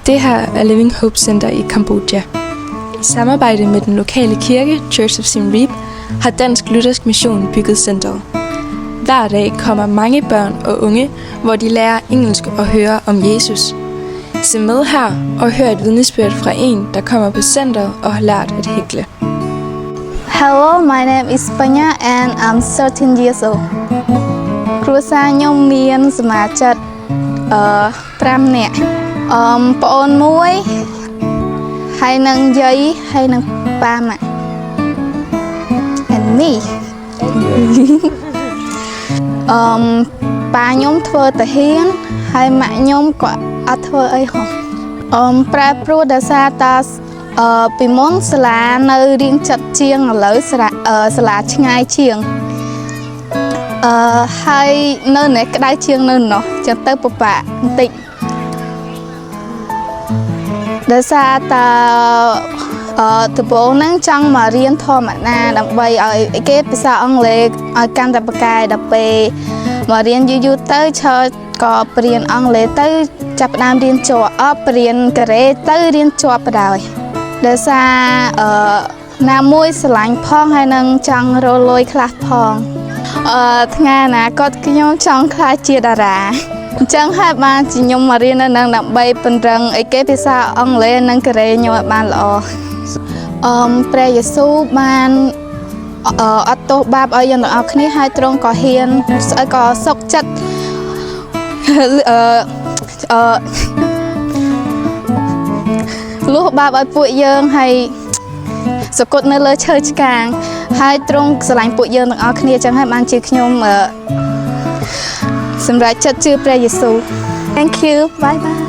Det her er Living Hope Center i Kambodja. I samarbejde med den lokale kirke, Church of Siem Reap, har Dansk Luthersk Mission bygget centret. Hver dag kommer mange børn og unge, hvor de lærer engelsk og hører om Jesus. Se med her og hør et vidnesbyrd fra en, der kommer på centret og har lært at hækle. Hello, my name is Panya and I'm 13 years old. គ្រួសារខ្ញុំមានសមាជិក5នាក់ប្អូនមួយហើយនឹងយាយហើយនឹងប៉ាម៉ាក់ and me ប៉ាខ្ញុំធ្វើតាហ៊ានហើយម៉ាក់ខ្ញុំក៏អត់ធ្វើអីហោះប្រែប្រួលដោយសារតាពីមុនសាលានៅរៀងចិត្តជាងឥឡូវសាលាឆ្ងាយជាងហើយនៅនេះក្តៅជាងនៅនោះចឹងទៅពិបាកបន្តិចដោយសារតាដំបូងហ្នឹងចង់មករៀនធម្មតាដើម្បីឲ្យគេភាសាអង់គ្លេសឲ្យកាន់តែប្រកែដល់ពេលមករៀនយូរទៅឈរក៏បរៀនអង់គ្លេសទៅចាប់ផ្ដើមរៀនជាប់បរៀនកូរ៉េទៅរៀនជាប់បដ ដោយសារណាមួយស្រឡាញ់ផងហើយនឹងចង់រលួយខ្លះផងថ្ងៃអនាគតខ្ញុំចង់ខ្លាចជាតារាអញ្ចឹងហើយបានជាខ្ញុំមករៀននៅនឹងដើម្បីពង្រឹងអីគេភាសាអង់គ្លេសនិងកូរ៉េខ្ញុំឲ្យបានល្អព្រះយេស៊ូវបានអត់ទោសបាបឲ្យយើងទាំងអស់គ្នាហើយទ្រង់ក៏ហ៊ានស្អីក៏សុខចិត្តលុះបាបឲ្យពួកយើងហើយសកត់នៅលើឈើឆ្កាងហើយទ្រង់ស្រឡាញ់ពួកយើងទាំងអស់គ្នាចឹងហើយបានជាខ្ញុំសម្រាប់ចិត្តជឿព្រះយេស៊ូវ Thank you bye bye